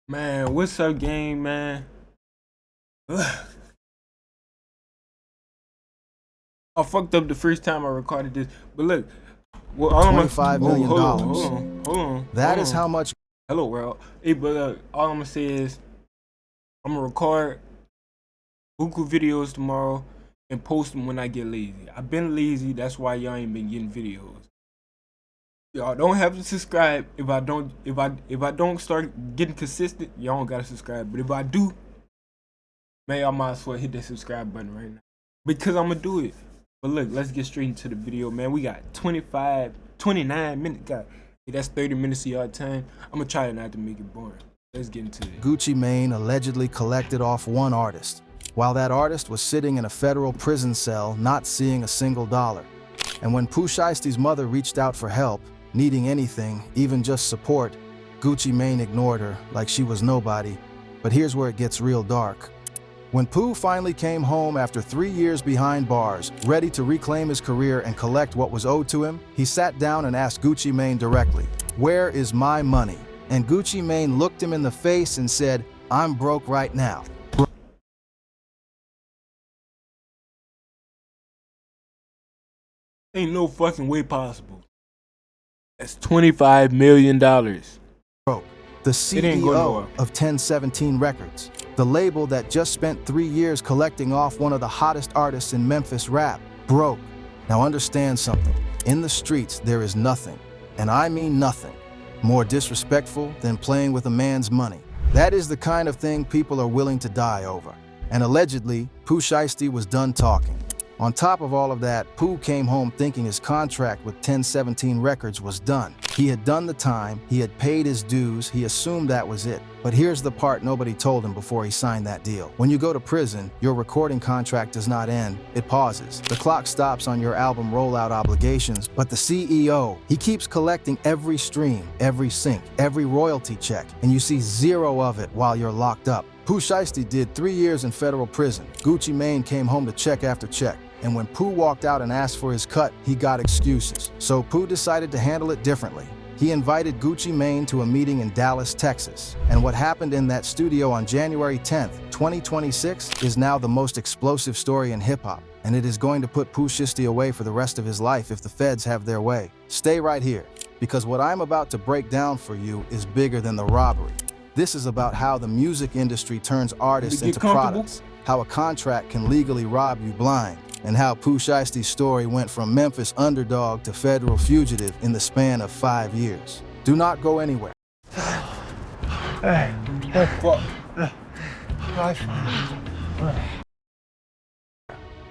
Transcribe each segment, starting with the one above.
Man, what's up, game, man? Ugh. I fucked up the first time I recorded this, but look, well, all I'm gonna, $25 oh, million. hold on, hold on, hold on. That hold is on. how much. Hello, world. Hey, but all I'm gonna say is I'm gonna record buku videos tomorrow and post them when I get lazy. I've been lazy, that's why y'all ain't been getting videos. Y'all don't have to subscribe if I don't start getting consistent. Y'all don't gotta subscribe, but if I do, man, I might as well hit that subscribe button right now because I'm gonna do it. But look, let's get straight into the video, man. We got 29 minutes. That's 30 minutes of your time. I'm gonna try not to make it boring. Let's get into it. Gucci Mane allegedly collected off one artist, while that artist was sitting in a federal prison cell not seeing a single dollar. And when Pooh Shiesty's mother reached out for help, needing anything, even just support, Gucci Mane ignored her like she was nobody. But here's where it gets real dark. When Pooh finally came home after 3 years behind bars, ready to reclaim his career and collect what was owed to him, he sat down and asked Gucci Mane directly, "Where is my money?" And Gucci Mane looked him in the face and said, "I'm broke right now." Ain't no fucking way possible. That's $25 million. Broke. The It ain't going CEO nowhere. of 1017 Records, the label that just spent 3 years collecting off one of the hottest artists in Memphis rap, broke. Now understand something. In the streets, there is nothing, and I mean nothing, more disrespectful than playing with a man's money. That is the kind of thing people are willing to die over. And allegedly, Pooh Shiesty was done talking. On top of all of that, Pooh came home thinking his contract with 1017 Records was done. He had done the time, he had paid his dues, he assumed that was it. But here's the part nobody told him before he signed that deal. When you go to prison, your recording contract does not end, it pauses. The clock stops on your album rollout obligations, but the CEO, he keeps collecting every stream, every sync, every royalty check, and you see zero of it while you're locked up. Pooh Shiesty did 3 years in federal prison. Gucci Mane came home to check after check. And when Pooh walked out and asked for his cut, he got excuses. So Pooh decided to handle it differently. He invited Gucci Mane to a meeting in Dallas, Texas. And what happened in that studio on January 10th, 2026 is now the most explosive story in hip-hop. And it is going to put Pooh Shiesty away for the rest of his life if the feds have their way. Stay right here, because what I'm about to break down for you is bigger than the robbery. This is about how the music industry turns artists into products, how a contract can legally rob you blind, and how Pooh Shiesty's story went from Memphis underdog to federal fugitive in the span of 5 years. Do not go anywhere.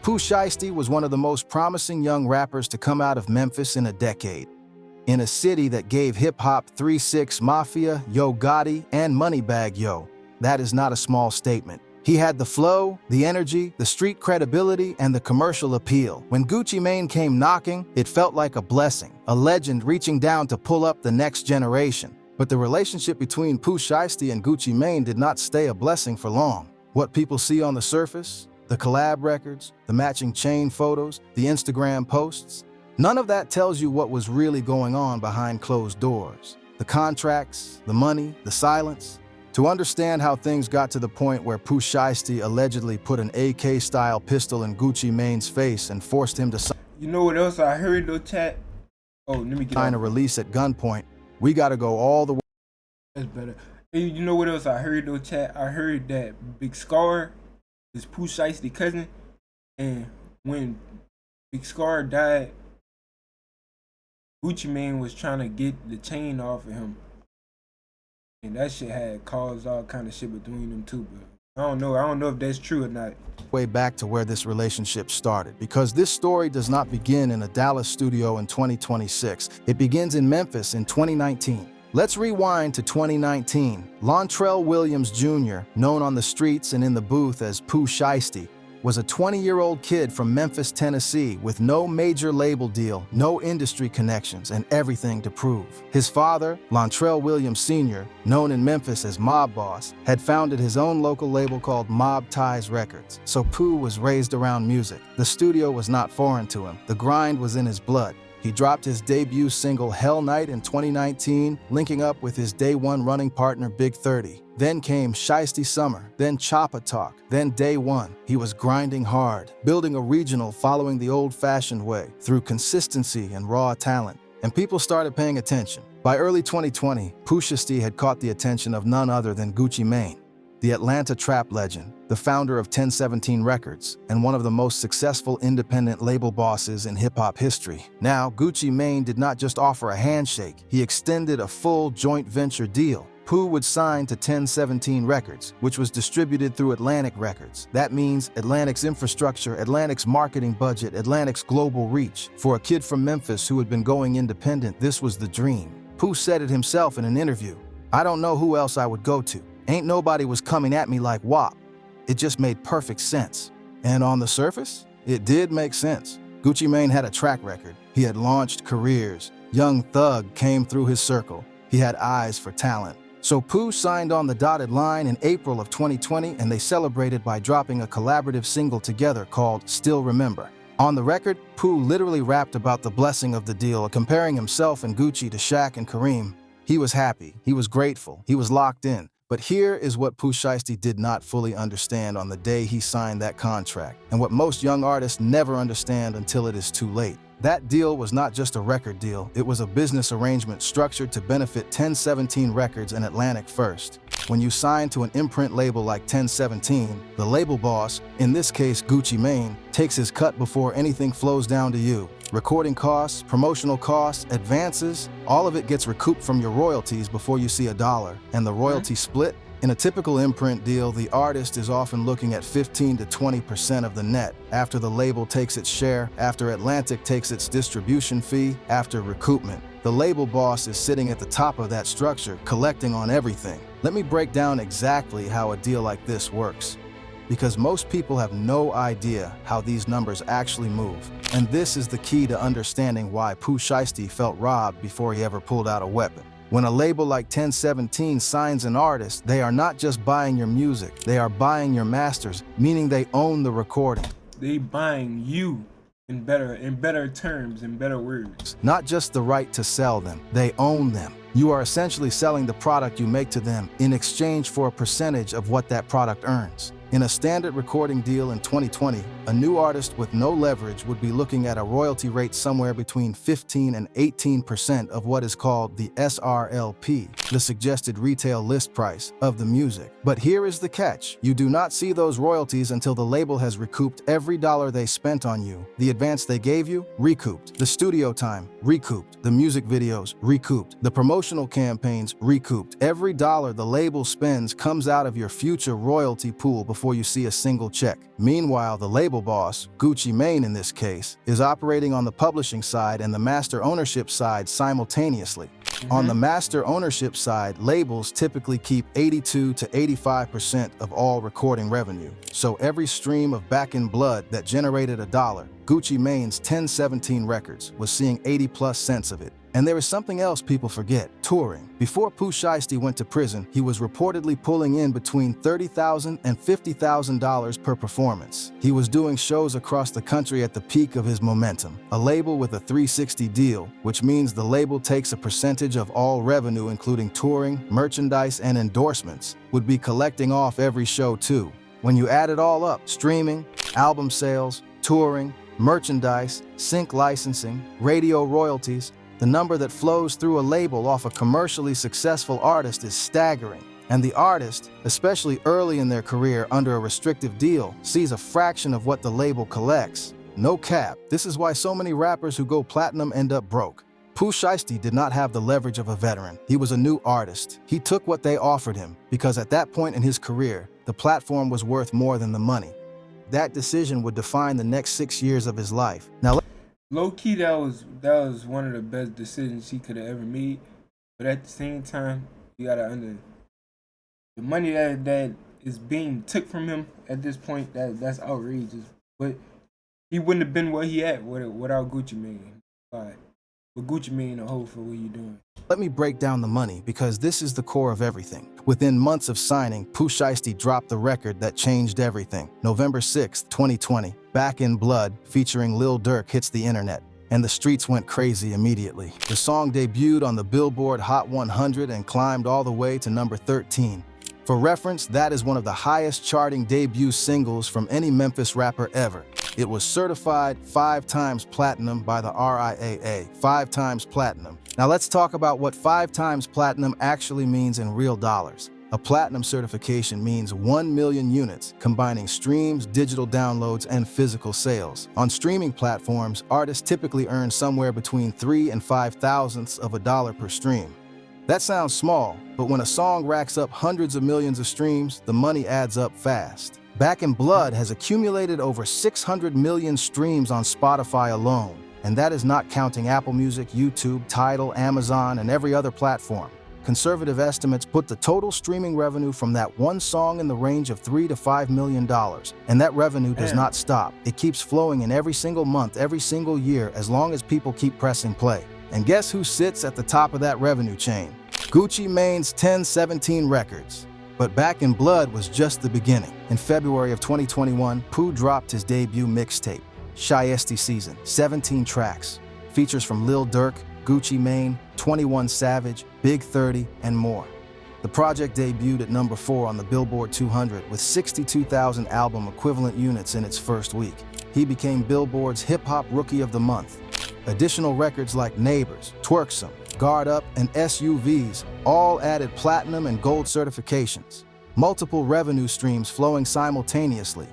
Pooh Shiesty was one of the most promising young rappers to come out of Memphis in a decade. In a city that gave hip-hop 3-6 Mafia, Yo Gotti, and Moneybagg Yo. That is not a small statement. He had the flow, the energy, the street credibility, and the commercial appeal. When Gucci Mane came knocking, it felt like a blessing, a legend reaching down to pull up the next generation. But the relationship between Pooh Shiesty and Gucci Mane did not stay a blessing for long. What people see on the surface, the collab records, the matching chain photos, the Instagram posts, none of that tells you what was really going on behind closed doors. The contracts, the money, the silence. To understand how things got to the point where Pooh Shiesty allegedly put an AK-style pistol in Gucci Mane's face and forced him to You know what else I heard though, chat? Oh, let me get sign a out. release at gunpoint, we gotta go all the way. That's better. Hey, you know what else I heard though, chat? I heard that Big Scar is Pooh Shiesty's cousin, and when Big Scar died, Gucci Mane was trying to get the chain off of him. And that shit had caused all kind of shit between them two, but I don't know if that's true or not. Way back to where this relationship started, because this story does not begin in a Dallas studio in 2026. It begins in Memphis in 2019. Let's rewind to 2019. Lontrell Williams Jr., known on the streets and in the booth as Pooh Shiesty, was a 20-year-old kid from Memphis, Tennessee, with no major label deal, no industry connections, and everything to prove. His father, Lontrell Williams Sr., known in Memphis as Mob Boss, had founded his own local label called Mob Ties Records, so Pooh was raised around music. The studio was not foreign to him. The grind was in his blood. He dropped his debut single Hell Night in 2019, linking up with his day one running partner Big 30. Then came Shiesty Summer, then Choppa Talk, then Day One. He was grinding hard, building a regional following the old-fashioned way, through consistency and raw talent. And people started paying attention. By early 2020, Pooh Shiesty had caught the attention of none other than Gucci Maine, the Atlanta trap legend, the founder of 1017 Records, and one of the most successful independent label bosses in hip-hop history. Now, Gucci Maine did not just offer a handshake, he extended a full joint venture deal. Pooh would sign to 1017 Records, which was distributed through Atlantic Records. That means Atlantic's infrastructure, Atlantic's marketing budget, Atlantic's global reach. For a kid from Memphis who had been going independent, this was the dream. Pooh said it himself in an interview. "I don't know who else I would go to. Ain't nobody was coming at me like WAP. It just made perfect sense." And on the surface, it did make sense. Gucci Mane had a track record. He had launched careers. Young Thug came through his circle. He had eyes for talent. So Pooh signed on the dotted line in April of 2020, and they celebrated by dropping a collaborative single together called Still Remember. On the record, Pooh literally rapped about the blessing of the deal, comparing himself and Gucci to Shaq and Kareem. He was happy, he was grateful, he was locked in. But here is what Pooh Shiesty did not fully understand on the day he signed that contract, and what most young artists never understand until it is too late. That deal was not just a record deal, it was a business arrangement structured to benefit 1017 Records and Atlantic first. When you sign to an imprint label like 1017, the label boss, in this case Gucci Mane, takes his cut before anything flows down to you. Recording costs, promotional costs, advances, all of it gets recouped from your royalties before you see a dollar. And the royalty split? In a typical imprint deal, the artist is often looking at 15 to 20% of the net, after the label takes its share, after Atlantic takes its distribution fee, after recoupment. The label boss is sitting at the top of that structure, collecting on everything. Let me break down exactly how a deal like this works, because most people have no idea how these numbers actually move. And this is the key to understanding why Pooh Shiesty felt robbed before he ever pulled out a weapon. When a label like 1017 signs an artist, they are not just buying your music, they are buying your masters, meaning they own the recording. They buying you in better terms, in better words. Not just the right to sell them, they own them. You are essentially selling the product you make to them in exchange for a percentage of what that product earns. In a standard recording deal in 2020, a new artist with no leverage would be looking at a royalty rate somewhere between 15 and 18% of what is called the SRLP, the suggested retail list price of the music. But here is the catch. You do not see those royalties until the label has recouped every dollar they spent on you. The advance they gave you, recouped. The studio time, recouped. The music videos, recouped. The promotional campaigns, recouped. Every dollar the label spends comes out of your future royalty pool before you see a single check. Meanwhile, the label boss, Gucci Mane in this case, is operating on the publishing side and the master ownership side simultaneously. On the master ownership side, labels typically keep 82 to 85% of all recording revenue. So every stream of Back in Blood that generated a dollar, Gucci Mane's 1017 Records was seeing 80+ cents of it. And there is something else people forget: touring. Before Pooh Shiesty went to prison, he was reportedly pulling in between $30,000 and $50,000 per performance. He was doing shows across the country at the peak of his momentum. A label with a 360 deal, which means the label takes a percentage of all revenue, including touring, merchandise, and endorsements, would be collecting off every show too. When you add it all up, streaming, album sales, touring, merchandise, sync licensing, radio royalties, the number that flows through a label off a commercially successful artist is staggering. And the artist, especially early in their career under a restrictive deal, sees a fraction of what the label collects. No cap, this is why so many rappers who go platinum end up broke. Pooh Shiesty did not have the leverage of a veteran. He was a new artist. He took what they offered him, because at that point in his career, the platform was worth more than the money. That decision would define the next 6 years of his life. Now, Low key, that was one of the best decisions he could have ever made. But at the same time, you gotta the money that is being took from him at this point. That's outrageous. But he wouldn't have been where he at without Gucci Mane. But Gucci Mane a hoe for what you doing. let me break down the money, because this is the core of everything. Within months of signing, Pooh Shiesty dropped the record that changed everything. November 6, 2020, Back in Blood, featuring Lil Durk, hits the internet. and the streets went crazy immediately. The song debuted on the Billboard Hot 100 and climbed all the way to number 13. For reference, that is one of the highest charting debut singles from any Memphis rapper ever. It was certified 5 times platinum by the RIAA, 5 times platinum. Now let's talk about what 5 times platinum actually means in real dollars. A platinum certification means 1 million units, combining streams, digital downloads, and physical sales. On streaming platforms, artists typically earn somewhere between 3 and 5 thousandths of a dollar per stream. That sounds small, but when a song racks up hundreds of millions of streams, the money adds up fast. Back in Blood has accumulated over 600 million streams on Spotify alone, and that is not counting Apple Music, YouTube, Tidal, Amazon, and every other platform. Conservative estimates put the total streaming revenue from that one song in the range of $3 to $5 million, and that revenue does not stop. It keeps flowing in every single month, every single year, as long as people keep pressing play. And guess who sits at the top of that revenue chain? Gucci Mane's 1017 Records. But Back in Blood was just the beginning. In February of 2021, Pooh dropped his debut mixtape, Shiesty Season, 17 tracks. Features from Lil Durk, Gucci Mane, 21 Savage, Big 30, and more. The project debuted at number 4 on the Billboard 200 with 62,000 album equivalent units in its first week. He became Billboard's Hip Hop Rookie of the Month. Additional records like Neighbors, Twerksome, Guard Up, and SUVs all added platinum and gold certifications. Multiple revenue streams flowing simultaneously.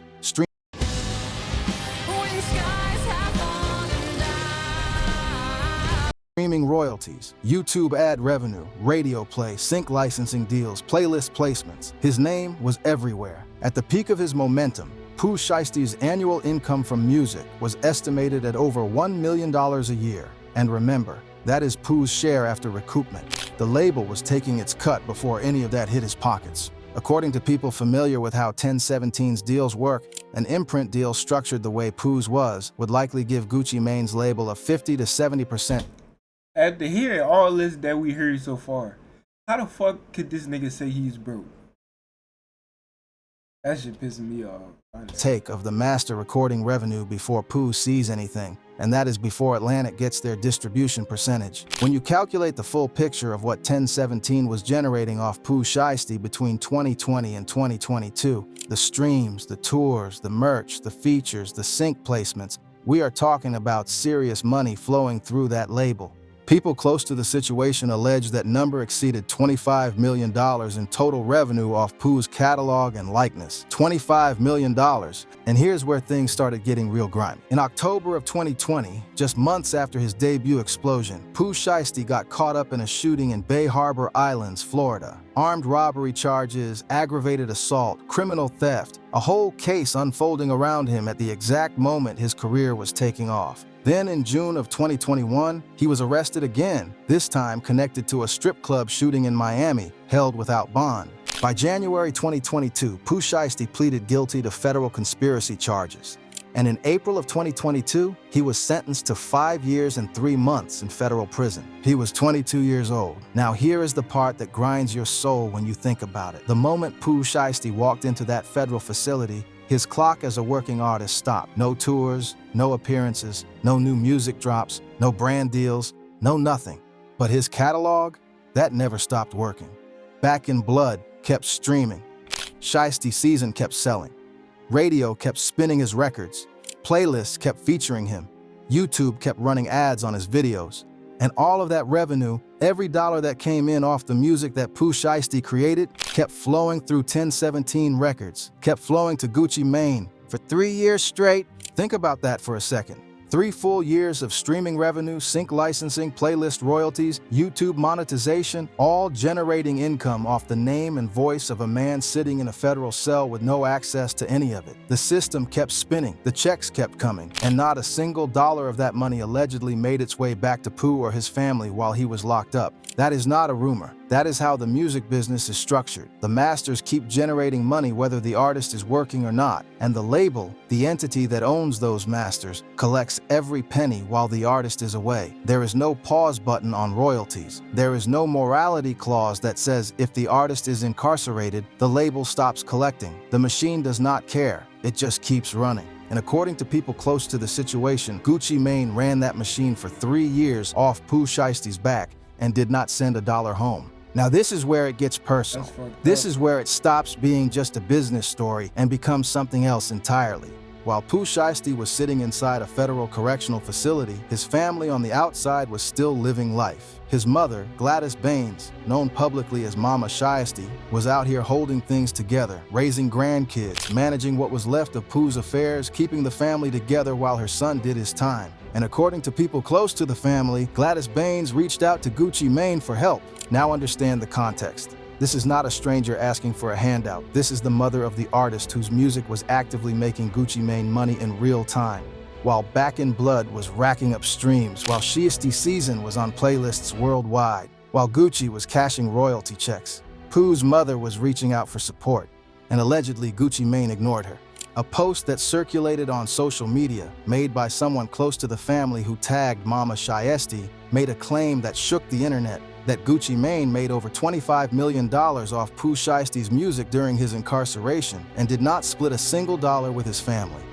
Streaming royalties, YouTube ad revenue, radio play, sync licensing deals, playlist placements. His name was everywhere. At the peak of his momentum, Pooh Shiesty's annual income from music was estimated at over $1 million a year. And remember, that is Pooh's share after recoupment. The label was taking its cut before any of that hit his pockets. According to people familiar with how 1017's deals work, an imprint deal structured the way Pooh's was would likely give Gucci Mane's label a 50 to 70%. After hearing all this that we heard so far, how the fuck could this nigga say he's broke? That shit pissing me off. Take of the master recording revenue before Pooh sees anything, and that is before Atlantic gets their distribution percentage. When you calculate the full picture of what 1017 was generating off Pooh Shiesty between 2020 and 2022, the streams, the tours, the merch, the features, the sync placements, we are talking about serious money flowing through that label. People close to the situation allege that number exceeded $25 million in total revenue off Pooh's catalog and likeness. $25 million. And here's where things started getting real grimy. In October of 2020, just months after his debut explosion, Pooh Shiesty got caught up in a shooting in Bay Harbor Islands, Florida. Armed robbery charges, aggravated assault, criminal theft, a whole case unfolding around him at the exact moment his career was taking off. Then in June of 2021, he was arrested again, this time connected to a strip club shooting in Miami, held without bond. By January 2022, Pooh Shiesty pleaded guilty to federal conspiracy charges. And in April of 2022, he was sentenced to 5 years and 3 months in federal prison. He was 22 years old. Now here is the part that grinds your soul when you think about it. The moment Pooh Shiesty walked into that federal facility, his clock as a working artist stopped. No tours, no appearances, no new music drops, no brand deals, no nothing. But his catalog, that never stopped working. Back in Blood kept streaming. Shiesty Season kept selling. Radio kept spinning his records. Playlists kept featuring him. YouTube kept running ads on his videos. And all of that revenue, every dollar that came in off the music that Pooh Shiesty created, kept flowing through 1017 Records, kept flowing to Gucci Mane for 3 years straight. Think about that for a second. 3 full years of streaming revenue, sync licensing, playlist royalties, YouTube monetization, all generating income off the name and voice of a man sitting in a federal cell with no access to any of it. The system kept spinning, the checks kept coming, and not a single dollar of that money allegedly made its way back to Pooh or his family while he was locked up. That is not a rumor. That is how the music business is structured. The masters keep generating money whether the artist is working or not, and the label, the entity that owns those masters, collects every penny while the artist is away. There is no pause button on royalties. There is no morality clause that says if the artist is incarcerated, the label stops collecting. The machine does not care. It just keeps running. And according to people close to the situation, Gucci Mane ran that machine for 3 years off Pooh Shiesty's back and did not send a dollar home. Now this is where it gets personal. This is where it stops being just a business story and becomes something else entirely. While Pooh Shiesty was sitting inside a federal correctional facility, his family on the outside was still living life. His mother, Gladys Baines, known publicly as Mama Shiesty, was out here holding things together, raising grandkids, managing what was left of Pooh's affairs, keeping the family together while her son did his time. And according to people close to the family, Gladys Baines reached out to Gucci Mane for help. Now understand the context. This is not a stranger asking for a handout. This is the mother of the artist whose music was actively making Gucci Mane money in real time, while Back in Blood was racking up streams, while Shiesty Season was on playlists worldwide, while Gucci was cashing royalty checks. Pooh's mother was reaching out for support, and allegedly Gucci Mane ignored her. A post that circulated on social media, made by someone close to the family who tagged Mama Shiesty, made a claim that shook the internet, that Gucci Mane made over $25 million off Pooh Shiesty's music during his incarceration and did not split a single dollar with his family.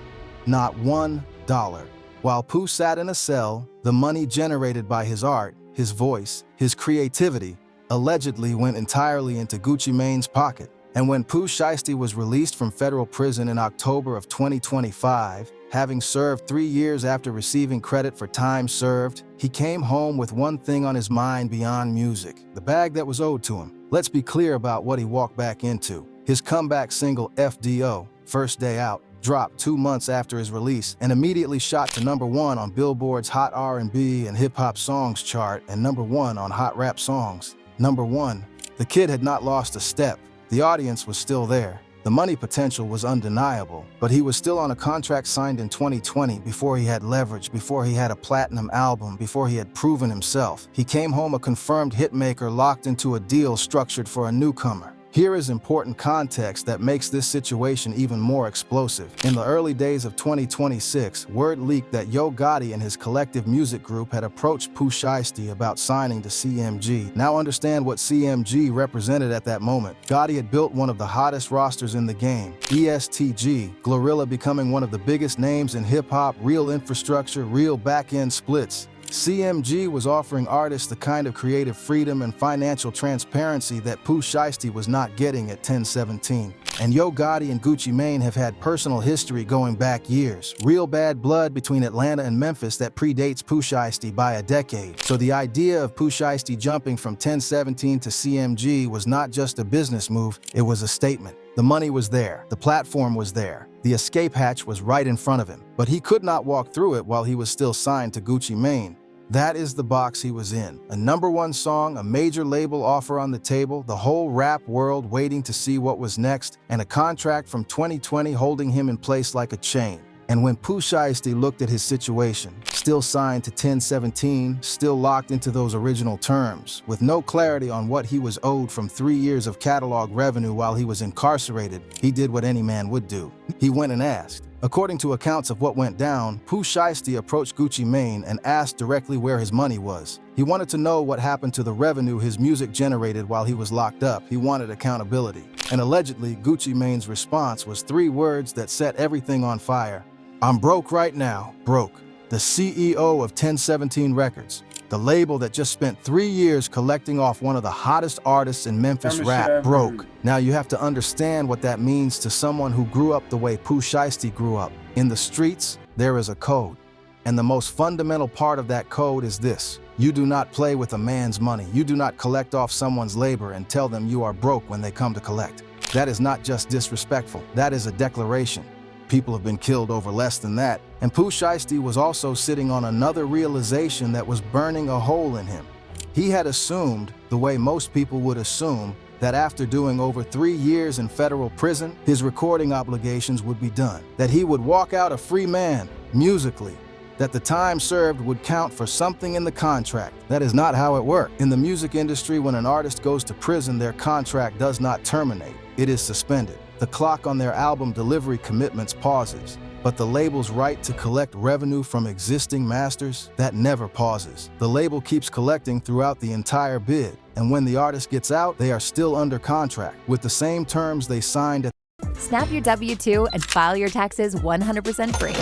Not $1. While Pooh sat in a cell, the money generated by his art, his voice, his creativity, allegedly went entirely into Gucci Mane's pocket. And when Pooh Shiesty was released from federal prison in October of 2025, having served 3 years after receiving credit for time served, he came home with one thing on his mind beyond music, the bag that was owed to him. Let's be clear about what he walked back into. His comeback single FDO, First Day Out, dropped 2 months after his release and immediately shot to #1 on Billboard's Hot R&B and Hip Hop Songs chart and #1 on Hot Rap Songs. #1, the kid had not lost a step. The audience was still there. The money potential was undeniable, but he was still on a contract signed in 2020 before he had leverage, before he had a platinum album, before he had proven himself. He came home a confirmed hitmaker locked into a deal structured for a newcomer. Here is important context that makes this situation even more explosive. In the early days of 2026, word leaked that Yo Gotti and his collective music group had approached Pooh Shiesty about signing to CMG. Now understand what CMG represented at that moment. Gotti had built one of the hottest rosters in the game, ESTG, Glorilla becoming one of the biggest names in hip-hop, real infrastructure, real back-end splits. CMG was offering artists the kind of creative freedom and financial transparency that Pooh Shiesty was not getting at 1017. And Yo Gotti and Gucci Mane have had personal history going back years, real bad blood between Atlanta and Memphis that predates Pooh Shiesty by a decade. So the idea of Pooh Shiesty jumping from 1017 to CMG was not just a business move, it was a statement. The money was there, the platform was there, the escape hatch was right in front of him, but he could not walk through it while he was still signed to Gucci Mane. That is the box he was in. A #1 song, a major label offer on the table, the whole rap world waiting to see what was next, and a contract from 2020 holding him in place like a chain. And when Pooh Shiesty looked at his situation, still signed to 1017, still locked into those original terms, with no clarity on what he was owed from 3 years of catalog revenue while he was incarcerated, he did what any man would do. He went and asked. According to accounts of what went down, Pooh Shiesty approached Gucci Mane and asked directly where his money was. He wanted to know what happened to the revenue his music generated while he was locked up. He wanted accountability. And allegedly, Gucci Mane's response was 3 words that set everything on fire. I'm broke right now, broke. The CEO of 1017 Records, the label that just spent 3 years collecting off one of the hottest artists in Memphis rap, broke. Now you have to understand what that means to someone who grew up the way Pooh Shiesty grew up. In the streets, there is a code. And the most fundamental part of that code is this. You do not play with a man's money. You do not collect off someone's labor and tell them you are broke when they come to collect. That is not just disrespectful. That is a declaration. People have been killed over less than that. And Pooh Shiesty was also sitting on another realization that was burning a hole in him. He had assumed, the way most people would assume, that after doing over 3 years in federal prison, his recording obligations would be done. That he would walk out a free man, musically. That the time served would count for something in the contract. That is not how it worked. In the music industry, when an artist goes to prison, their contract does not terminate. It is suspended. The clock on their album delivery commitments pauses, but the label's right to collect revenue from existing masters, that never pauses. The label keeps collecting throughout the entire bid, and when the artist gets out, they are still under contract, with the same terms they signed at Snap your W-2 and file your taxes 100% free.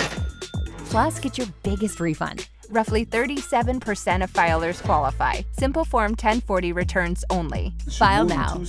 Plus, get your biggest refund. Roughly 37% of filers qualify. Simple Form 1040 returns only. File now.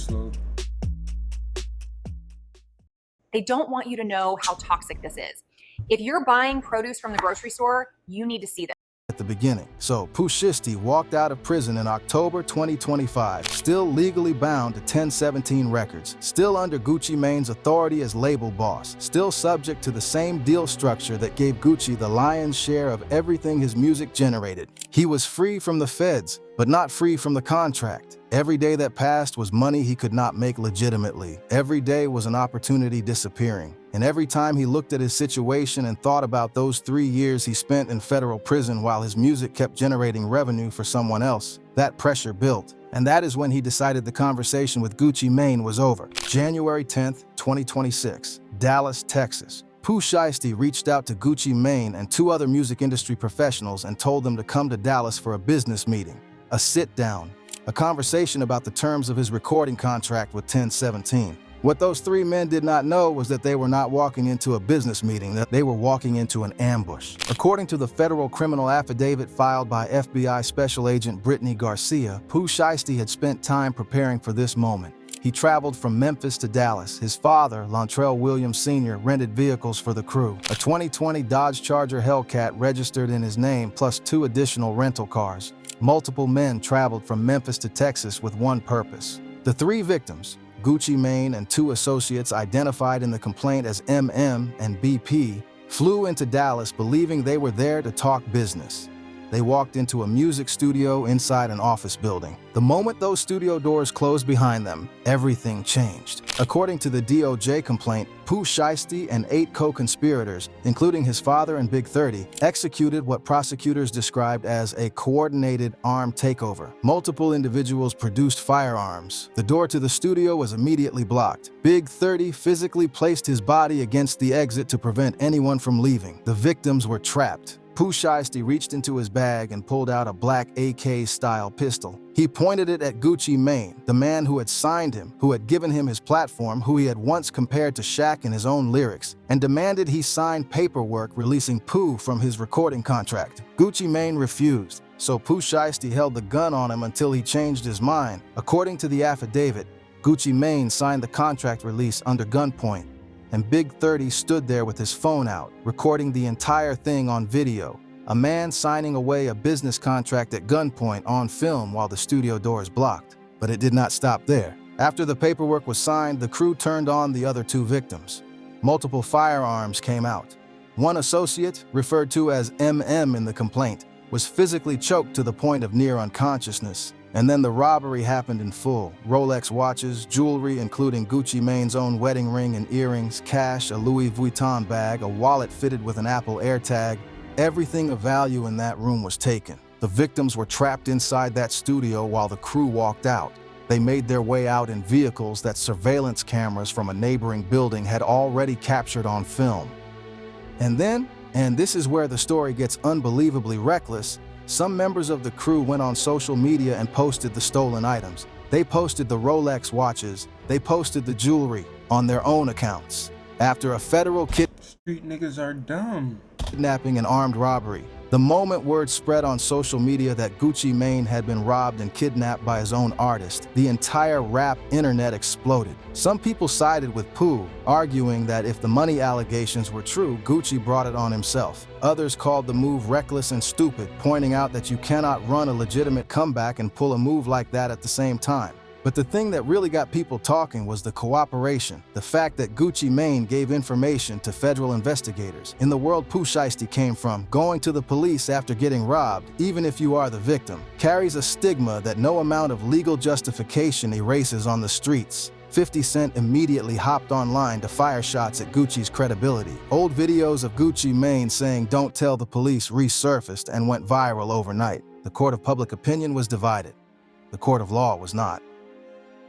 They don't want you to know how toxic this is. If you're buying produce from the grocery store, you need to see this. At the beginning. So Pooh Shiesty walked out of prison in October 2025, still legally bound to 1017 Records, still under Gucci Mane's authority as label boss, still subject to the same deal structure that gave Gucci the lion's share of everything his music generated. He was free from the feds, but not free from the contract. Every day that passed was money he could not make legitimately. Every day was an opportunity disappearing. And every time he looked at his situation and thought about those 3 years he spent in federal prison while his music kept generating revenue for someone else, that pressure built. And that is when he decided the conversation with Gucci Mane was over. January 10th, 2026, Dallas, Texas. Pooh Shiesty reached out to Gucci Mane and 2 other music industry professionals and told them to come to Dallas for a business meeting, a sit-down, a conversation about the terms of his recording contract with 1017. What those 3 men did not know was that they were not walking into a business meeting, that they were walking into an ambush. According to the federal criminal affidavit filed by FBI Special Agent Brittany Garcia, Pooh Shiesty had spent time preparing for this moment. He traveled from Memphis to Dallas. His father, Lontrell Williams Sr., rented vehicles for the crew. A 2020 Dodge Charger Hellcat registered in his name, plus 2 additional rental cars. Multiple men traveled from Memphis to Texas with one purpose. The 3 victims, Gucci Mane and 2 associates identified in the complaint as MM and BP, flew into Dallas believing they were there to talk business. They walked into a music studio inside an office building. The moment those studio doors closed behind them, everything changed. According to the DOJ complaint, Pooh Shiesty and 8 co-conspirators, including his father and Big 30, executed what prosecutors described as a coordinated armed takeover. Multiple individuals produced firearms. The door to the studio was immediately blocked. Big 30 physically placed his body against the exit to prevent anyone from leaving. The victims were trapped. Pooh Shiesty reached into his bag and pulled out a black AK-style pistol. He pointed it at Gucci Mane, the man who had signed him, who had given him his platform, who he had once compared to Shaq in his own lyrics, and demanded he sign paperwork releasing Pooh from his recording contract. Gucci Mane refused, so Pooh Shiesty held the gun on him until he changed his mind. According to the affidavit, Gucci Mane signed the contract release under gunpoint, and Big 30 stood there with his phone out, recording the entire thing on video. A man signing away a business contract at gunpoint on film while the studio doors blocked. But it did not stop there. After the paperwork was signed, the crew turned on the other 2 victims. Multiple firearms came out. One associate, referred to as MM in the complaint, was physically choked to the point of near unconsciousness. And then the robbery happened in full. Rolex watches, jewelry including Gucci Mane's own wedding ring and earrings, cash, a Louis Vuitton bag, a wallet fitted with an Apple AirTag. Everything of value in that room was taken. The victims were trapped inside that studio while the crew walked out. They made their way out in vehicles that surveillance cameras from a neighboring building had already captured on film. And then, and this is where the story gets unbelievably reckless, some members of the crew went on social media and posted the stolen items. They posted the Rolex watches, they posted the jewelry on their own accounts. After a federal Street niggas are dumb. Kidnapping and armed robbery. The moment word spread on social media that Gucci Mane had been robbed and kidnapped by his own artist, the entire rap internet exploded. Some people sided with Pooh, arguing that if the money allegations were true, Gucci brought it on himself. Others called the move reckless and stupid, pointing out that you cannot run a legitimate comeback and pull a move like that at the same time. But the thing that really got people talking was the cooperation, the fact that Gucci Mane gave information to federal investigators. In the world Pooh Shiesty came from, going to the police after getting robbed, even if you are the victim, carries a stigma that no amount of legal justification erases on the streets. 50 Cent immediately hopped online to fire shots at Gucci's credibility. Old videos of Gucci Mane saying "don't tell the police" resurfaced and went viral overnight. The court of public opinion was divided. The court of law was not.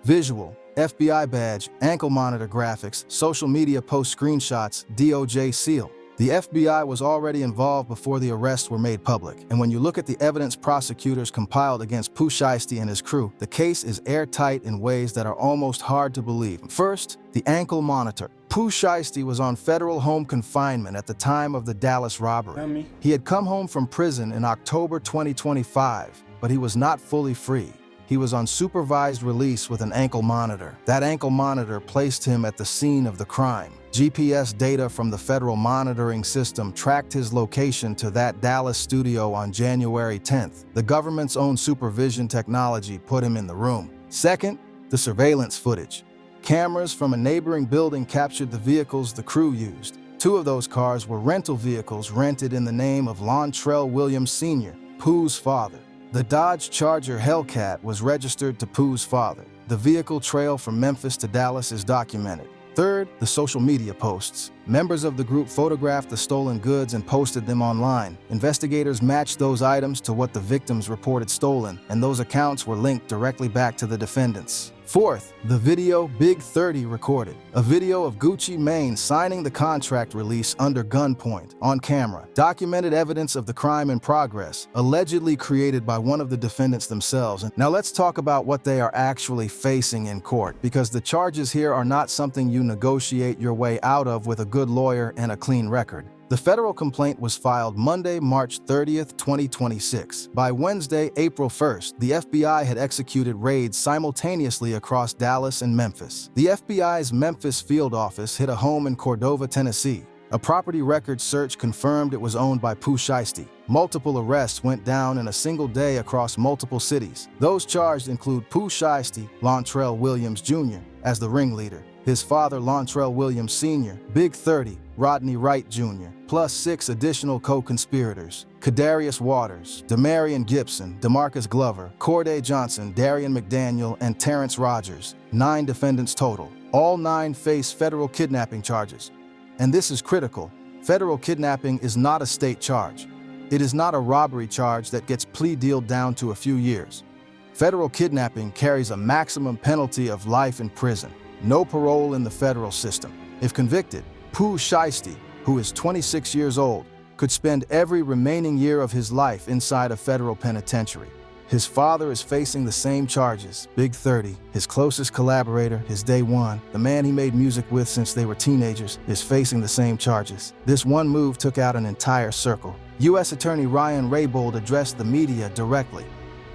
Visual, FBI badge, ankle monitor graphics, social media post screenshots, DOJ seal. The FBI was already involved before the arrests were made public, and when you look at the evidence prosecutors compiled against Pooh Shiesty and his crew, the case is airtight in ways that are almost hard to believe. First, the ankle monitor. Pooh Shiesty was on federal home confinement at the time of the Dallas robbery. He had come home from prison in October 2025, but he was not fully free. He was on supervised release with an ankle monitor. That ankle monitor placed him at the scene of the crime. GPS data from the federal monitoring system tracked his location to that Dallas studio on January 10th. The government's own supervision technology put him in the room. Second, the surveillance footage. Cameras from a neighboring building captured the vehicles the crew used. 2 of those cars were rental vehicles rented in the name of Lontrell Williams Sr., Pooh's father. The Dodge Charger Hellcat was registered to Pooh's father. The vehicle trail from Memphis to Dallas is documented. Third, the social media posts. Members of the group photographed the stolen goods and posted them online. Investigators matched those items to what the victims reported stolen, and those accounts were linked directly back to the defendants. Fourth, the video Big 30 recorded. A video of Gucci Maine signing the contract release under gunpoint, on camera. Documented evidence of the crime in progress, allegedly created by one of the defendants themselves. And now let's talk about what they are actually facing in court, because the charges here are not something you negotiate your way out of with a good lawyer and a clean record. The federal complaint was filed Monday, March 30th, 2026. By Wednesday, April 1st, the FBI had executed raids simultaneously across Dallas and Memphis. The FBI's Memphis field office hit a home in Cordova, Tennessee. A property records search confirmed it was owned by Pooh Shiesty. Multiple arrests went down in a single day across multiple cities. Those charged include Pooh Shiesty, Lontrell Williams Jr., as the ringleader, his father Lontrell Williams Sr., Big 30, Rodney Wright Jr., plus 6 additional co-conspirators: Kadarius Waters, Demarion Gibson, DeMarcus Glover, Corday Johnson, Darian McDaniel, and Terrence Rogers. 9 defendants total. All 9 face federal kidnapping charges. And this is critical. Federal kidnapping is not a state charge. It is not a robbery charge that gets plea dealed down to a few years. Federal kidnapping carries a maximum penalty of life in prison. No parole in the federal system. If convicted, Pooh Shiesty, who is 26 years old, could spend every remaining year of his life inside a federal penitentiary. His father is facing the same charges. Big 30, his closest collaborator, his day one, the man he made music with since they were teenagers, is facing the same charges. This one move took out an entire circle. U.S. Attorney Ryan Raybould addressed the media directly.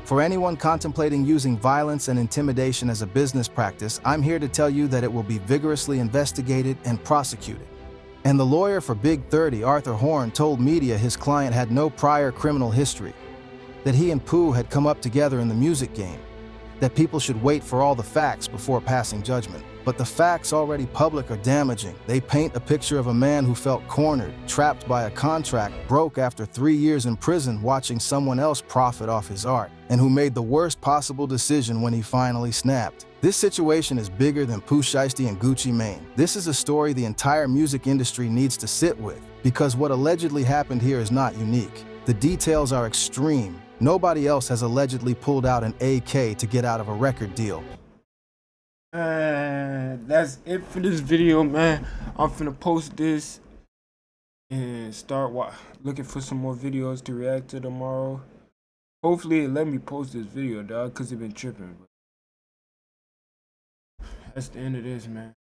For anyone contemplating using violence and intimidation as a business practice, I'm here to tell you that it will be vigorously investigated and prosecuted. And the lawyer for Big 30, Arthur Horn, told media his client had no prior criminal history, that he and Pooh had come up together in the music game, that people should wait for all the facts before passing judgment. But the facts already public are damaging. They paint a picture of a man who felt cornered, trapped by a contract, broke after 3 years in prison watching someone else profit off his art, and who made the worst possible decision when he finally snapped. This situation is bigger than Pooh Shiesty and Gucci Maine. This is a story the entire music industry needs to sit with, because what allegedly happened here is not unique. The details are extreme. Nobody else has allegedly pulled out an AK to get out of a record deal. That's it for this video, man. I'm finna post this and start looking for some more videos to react to tomorrow. Hopefully it let me post this video, dog, because it been tripping. But that's the end of this, man.